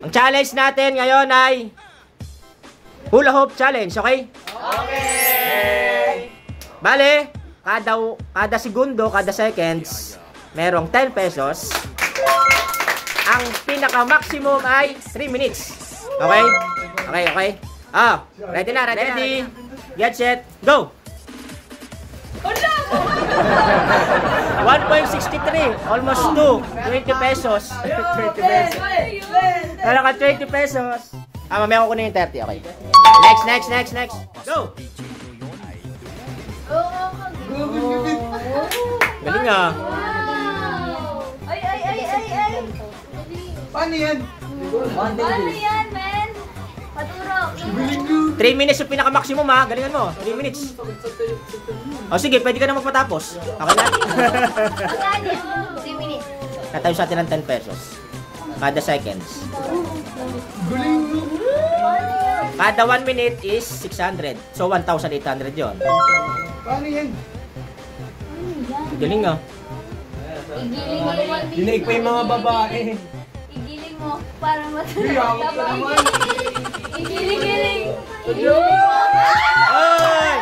Ang challenge natin ngayon ay hula hoop challenge, okay? Okay! Bale, kada segundo, kada seconds, merong 10 pesos. Ang pinaka-maximum ay 3 minutes. Okay? Okay. Ready na, ready. Get set, go! 1.63, almost 2. 20 pesos. 20 pesos. Wala ka 20 pesos. Mamaya ko kunin yung 30, okay. Next. Go! Galing ah. Ay. Paano yan? Paano yan, men? Paturok. 3 minutes yung pinaka-maximum ha. Galingan mo. 3 minutes. O sige, pwede ka na magpatapos. Okay na? Magkano? 3 minutes. Natayo sa atin ng 10 pesos. Kada seconds. Kada 1 minute is 600. So 1,800 yun. Paano yan? Galing ah. Igiling mo yung 1 minute. Dinaig pa yung mga babae. Igiling mo para matulog. Hiyawak ka naman. Igiling. Oy!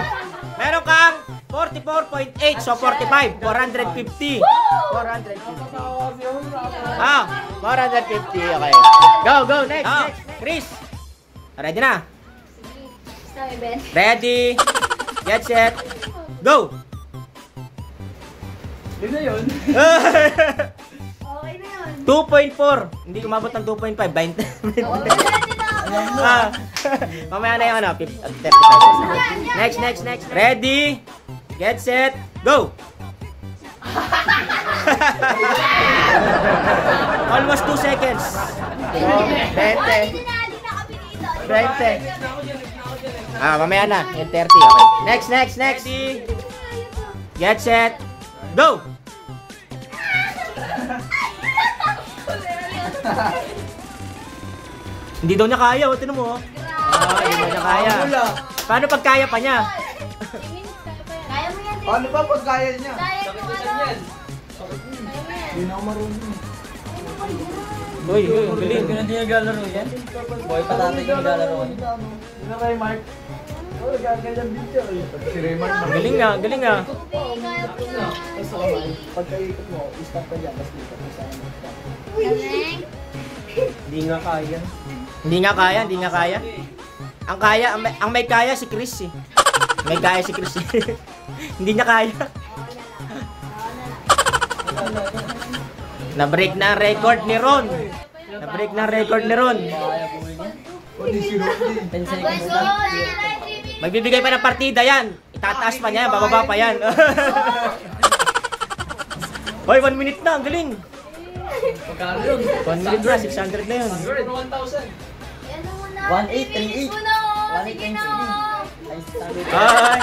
Meron kang 44.8. So 45. 450. 450. 450. Okay. Go. Next. Chris. Ready na? Ready. Get set. Go. Yun na yun. Okay na yun. 2.4. Hindi umabot ng 2.5. 20. Mamaya na yung 30 pesos. Next. Ready. Get set. Go. Almost 2 seconds. 20. Mamaya na. Yung 30. Okay. Next. Ready. Get set. Go. Hindi daw niya kaya. Tinan mo. Hindi daw niya kaya. Paano pag kaya pa niya? Kaya mo yan. Paano ba pag kaya niya? Kaya mo yan. Hindi na ako marunong. Uy, ang galing. Hindi na naglalaro yan. Boy, patatay yung naglalaro yan. Hindi na kayo, Mark. Gaganyan video. Si Raymond. Galing nga. Kaya mo yan. Pagkaikot mo, stop ka dyan. Tapos lipat mo sa akin. Hindi nga kaya. Hindi nga kaya. Ang may kaya si Chris eh. May kaya si Chris eh. Hindi niya kaya. Na-break na ang record ni Ron. Pwede si Rodney. 10 seconds lang. Magbibigay pa ng partida yan. Itataas pa niya, bababa pa yan. Hoy, 1 minute na, ang galing. 1 minute na, 600 na yun. 1838. Sige na. Bye!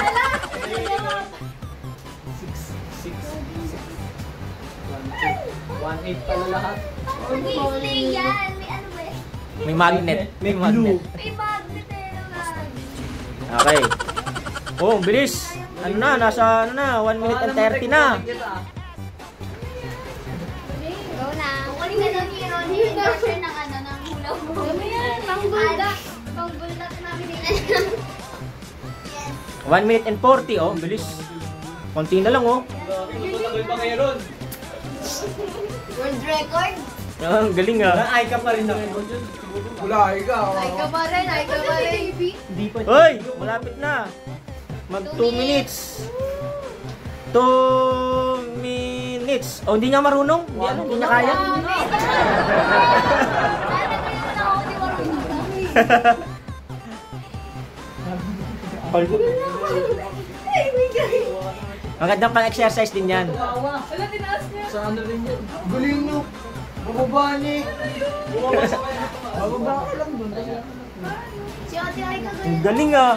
1.8 pala lahat. Mag-i-play yan. May ano ba eh? May magnet. May magnet eh naman. Okay. Oh, ang bilis. Ano na, nasa 1 minute and 30 na. Go na. Kukunin ka ng hero. Hindi na share ng hula mo. Ano yan? Pangbuldak. Pangbuldak namin nila. 1 minute and 40, oh, ang bilis. Konti na lang, oh. World record? Ang galing ah. Ay ka pa rin na. Wala, ikaw. Ay ka pa rin. Hindi pa. Hoy, malapit na. Mag 2 minutes. 2 minutes. Oh, hindi nga marunong. Hindi niya kaya. Sana kayo na ako di marunong. Ay, my God. Magandang pang-exercise din yan. Wala, tinaas niya. Sa ano rin yan? Galing no. Bababa niya. Bababa ka lang doon. Si Ate ay Ang kagaya. galing ah.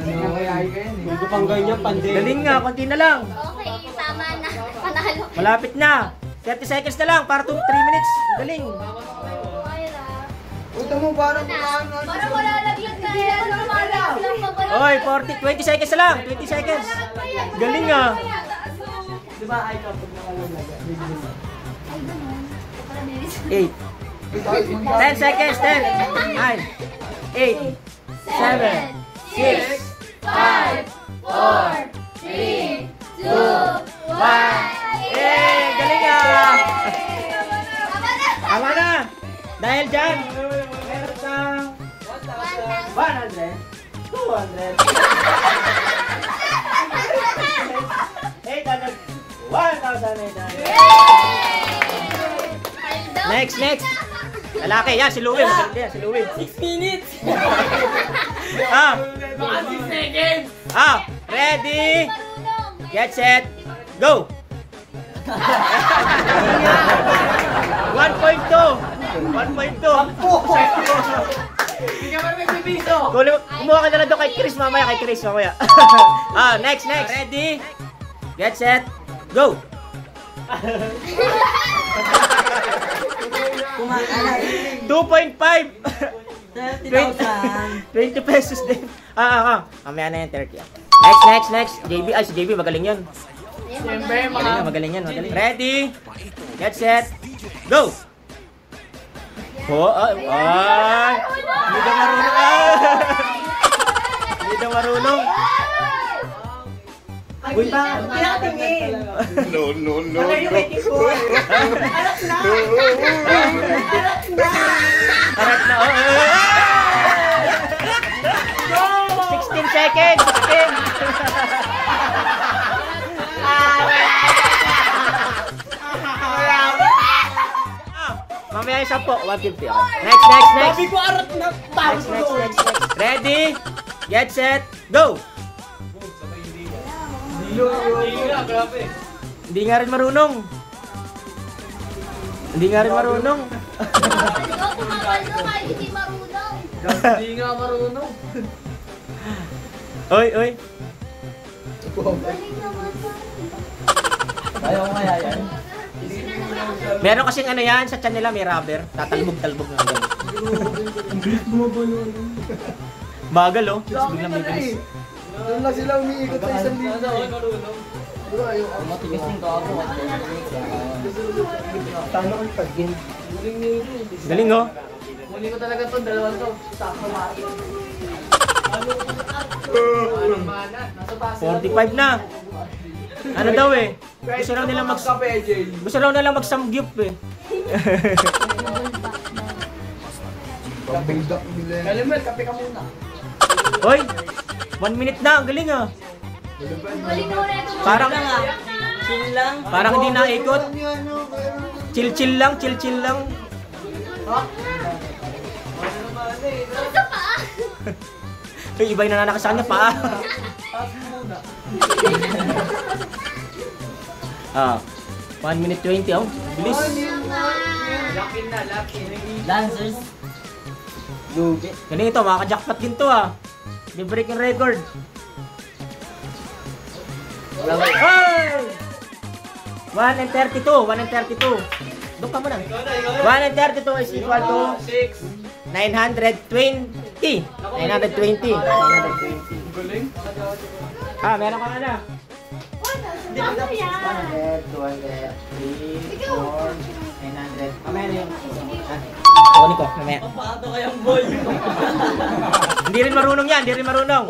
Nangyayari ka yan eh. Hindi ko pang ganyan, pande. Galing nga, konti na lang. Okay, tama na. Panalo. Malapit na. 30 seconds na lang para 3 minutes. Galing. Puta mo, parang Parang wala lagyan ka eh. Parang malapit lang pa pala. Oy, 20 seconds na lang. 20 seconds. Galing ah. Di ba ay ka pag nakalagay? Ay, ganun. Para may 8, 10 seconds, 10, 9, 8, 7, 6, 5, 4, 3, 2, 1. Yay! Galing ah! Tama na! Dahil dyan, meron kang 100, 200, 800, 1,800. Next, next. Lalaki, yan, si Louie. Magaling yan, si Louie. 6 minutes! Baka 6 seconds! Ready? Get set. Go! 1.2. 1.2. Hindi ka ba nagpipiso? Kumuha ka na lang doon kay Chris mamaya. Next, next. Ready? Get set. Go! Kumakain. 2.5. 30,000. 20 pesos din. Mamaya na yan, 30. Next. JB, si JB, magaling yan. Siyempre, Magaling yan. Ready? Get set. Go! Hindi ka marunong. Hindi ka marunong. Uy, pinatingin. No. Ano yung waiting for? Anak na! Harap na. 16 seconds. 16. Mamaya yung 10. 150. Okay. Next. Sabi ko arat na tao Next. Ready? Get set. Go! Hindi nga rin marunong. Hindi marunong. Hindi nga marunong. Oy. Galing naman pa. Ayaw ko kaya yan. Meron kasing ano yan, sa tiyan nila may rubber. Tatalbog-talbog na ganun. Bagal oh. Biglang may bilis. Doon na sila umiikot sa isang linya. Bro, ayaw ako. Matigas yung ako. Tama ko yung pag-game. Galing oh. Muli ko talaga to, dalawang to. Sakto mati. 45 na. Ano daw eh? Gusto raw nilang mag-samgyup eh. Pambuldak nila. Kalimel, kape ka muna. Hoy! 1 minute na, ang galing ah. Galing na ulit. Parang, Chill lang. parang hindi naikot. Chill lang. Ito pa. Uy, iba yung nananakasaan niya pa. 1 minute 20 oh. Bilis. Lancers. Lugi. Galing ito, makaka-jackpot din to ah. Di-break yung record. Hey! 1 and 32. Doon ka muna. 1 and 32 is equal to 920. 920. Meron ka na. 100, 200, 3, 4, 900. Mamaya na yung... Kukunin ko, mamaya. Papato kayang boy. Hindi rin marunong yan,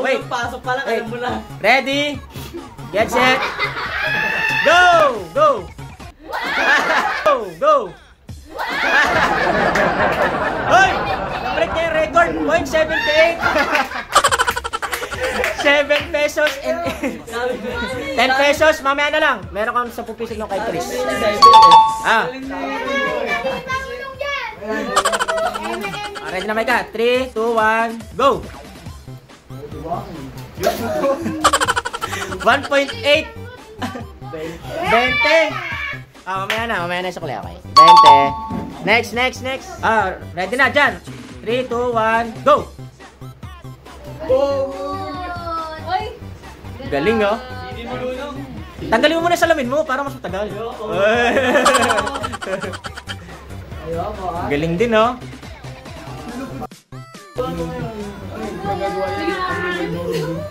Wait. Pasok pa lang, alam mo na. Ready? Get set. Go! Hoy! Break niya yung record. 0.78. 7 pesos and 10 pesos. Mamaya na lang. Meron kang 10 pesos nung kay Chris. Hindi marunong yan. Ready na may ka? 3, 2, 1, go! 1.8. 20. Mamaya na sa kulay. Okay. 20. Next. Ready na dyan. 3, 2, 1, go! Oy. Galing oh. Tanggalin mo muna salamin mo para mas matagal. Galing din oh. Yung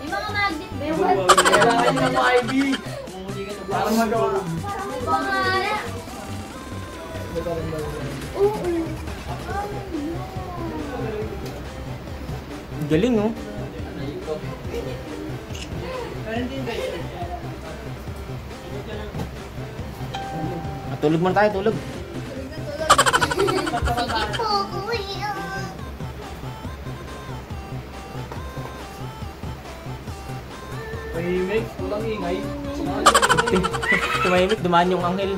mga magnet ba yun? Kailangan nyo ng IV. Para magawa. Oo. Galing, oh. Tulog muna tayo, tulog. Sige po, kuya. Tahimik, walang ingay. Tumahimik, dumaan yung anghel.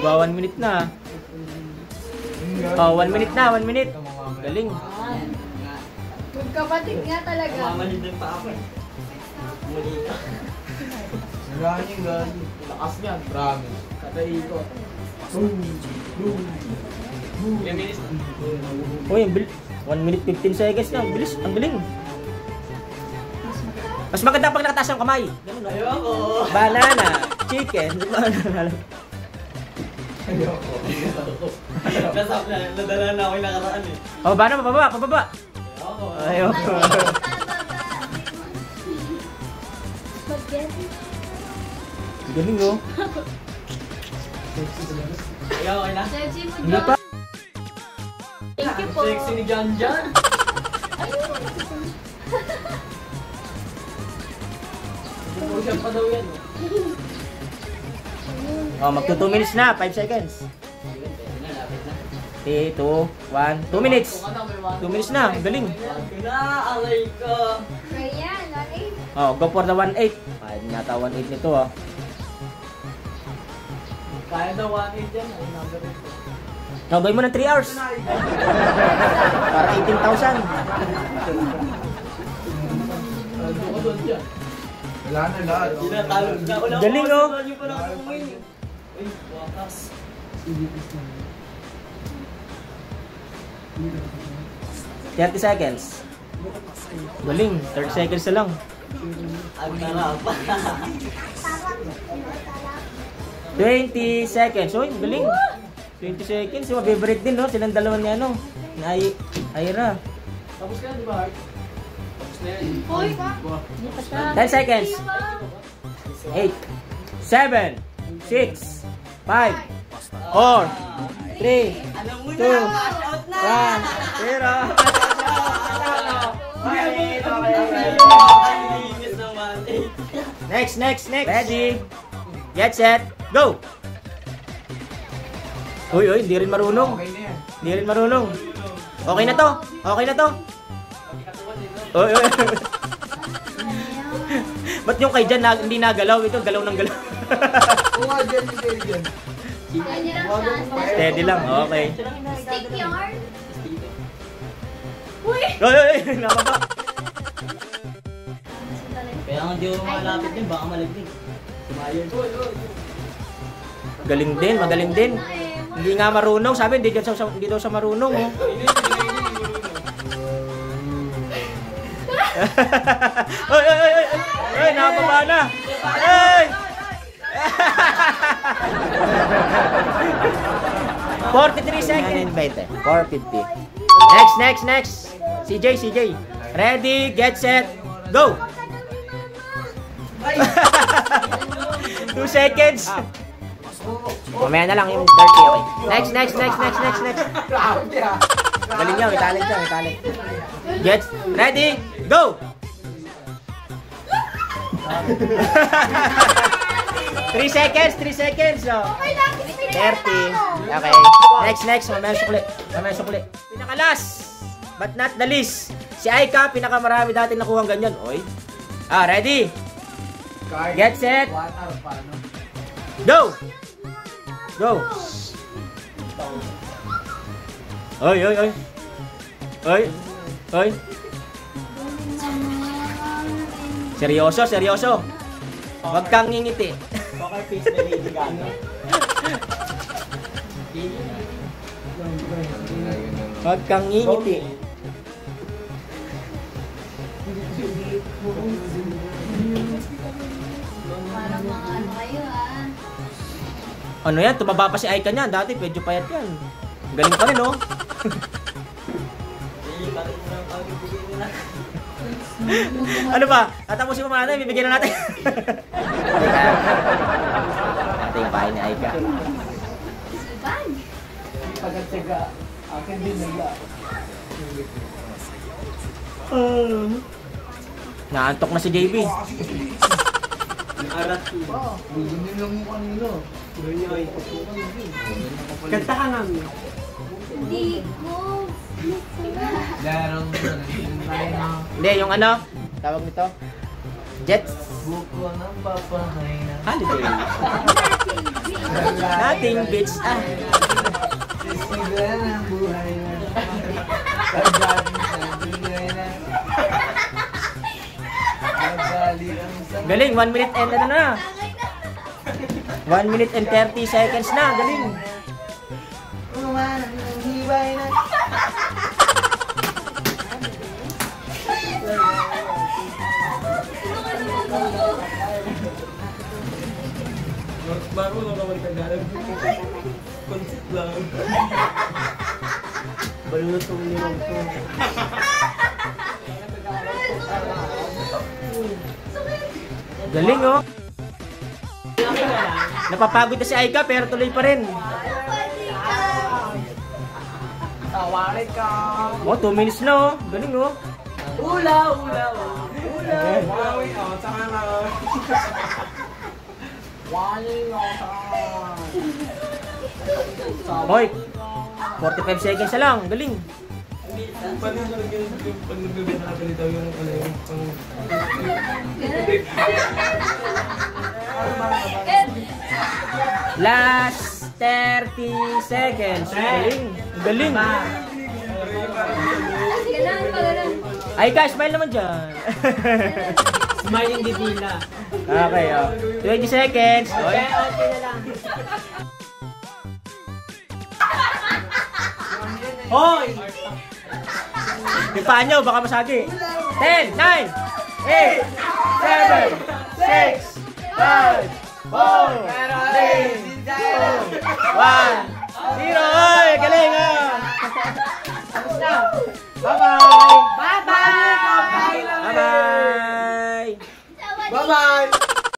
Ba, 1 minute na. Oh, 1 minute na, 1 minute. Galing. Magkapatid nga talaga. Mamanid din pa ako eh. Mali ka. Galing, galing. Lakas niyan. Promise. Kada ikot. Ilang minutes na? Uy, 1 minute 15 seconds na. Ang bilis, ang galing. Mas maganda pag nakataas ang kamay. Ganun, no? Ayoko. Banana, chicken. Ayoko. Nadala na ako yung nakaraan eh. Oh, banana, pababa, pababa. Ayoko. Ayoko. Spaghetti. Galing, oh. Ayoko na. Sexy mo, Hindi pa. Thank you po. Sexy ni Jan Jan. Push-up pa daw yan. Oh, magto 2 minutes na, 5 seconds. 3, 2, 1, 2 minutes. 2 minutes na, galing. Alay ko. Ryan, okay? Oh, go for the 1.8. Ay, nata 1.8 nito, oh. Kaya daw 1.8 yan. Ay, number ito. Oh, gawin mo ng 3 hours. Para 18,000. Ano ko doon dyan? Wala na lahat. Tinatalo na. Wala ko Galing, kasi oh. doon yung pala kumain. Uy, wakas. 30 seconds. Galing, 30 seconds na lang. Ang narap. 20 seconds. Uy, galing. 20 seconds. Mabibrate din, no? Silang dalawa ni ano. Na Ira. Tapos ka na, di ba, Art? Tapos na yan. Hoy, pa. 10 seconds. 8, 7, 6, 5, 4, 3, Alam mo 2, 1, na! 0. Next. Ready? Get set, go! Uy, hindi rin marunong. Okay na yan. Hindi rin marunong. Okay na to. Uy. Ba't yung kay Jan hindi nagalaw? Ito, galaw ng galaw. Oo nga, dyan, dyan. Ganyan ang chance. Steady lang, okay. Stick yarn. Uy! Uy, nababa. Kaya nga hindi ako malapit din, baka malagnig. Sumayon. Magaling din. Hindi nga marunong. Sabi, hindi daw siya marunong. Oh. Uy, nakababa na. Uy! 43 seconds. 450. Next. CJ. Ready, get set, go! 2 seconds. Mamaya na lang yung 30, okay. Next. Galing niya, may talent. Get ready, go! 3 seconds. Oh. 30. Okay. Next. Mamaya sukli. Pinakalas, but not the least. Si Aika, pinakamarami dati nakuha ganyan. Oy. Ready? Get set. 1 hour pa, no? Go! Oy. Seryoso. Huwag kang ngingiti. Poker face na Lady Gaga. Huwag kang ngingiti. Parang mga ano kayo, ah. Ano yan? Tumaba pa si Aika niyan. Dati medyo payat yan. Galing pa rin, oh. Ano ba? Tatapusin mo muna natin. Bibigyan na natin. Ito yung bahay ni Aika. Bag. taga-tsaga. Akin din nila. Naantok na si JB. Bigyan lang mo kanino. Kanta ka nga. Hindi ko. Larang mo na. Hindi, yung ano, tawag nito, Jets Buko ng papahay na. Holiday. Nothing beats Sisigan ang buhay na. Pagdating sa buhay na. Magbalik ang sa... Galing, 1 minute and ano na. 1 minute and 30 seconds na, galing. Uman ang hibay na. Bago na naman Tagalog. Concept lang. Balutong niyo ito. Galing oh. Napapagod na si Aika pero tuloy pa rin. Tawarin ka. Oh, 2 minutes na oh. Galing oh. Ula. Wawi, saka na. Hoy, 45 seconds na lang. Galing. Paano yung pag nagbibenta ka dito yung ano yung Last 30 seconds. Galing. Galing. Ganun pa, ganun. Aika, smile naman dyan. Smiling Divina. Okay, oh. 20 seconds. Okay na lang. Hoy! Yung paa nyo, baka masagi. 10, 9, 8, 7, 6, 5, 4, 3, 2, 1, 0. Hoy! Galing, oh! Bye-bye!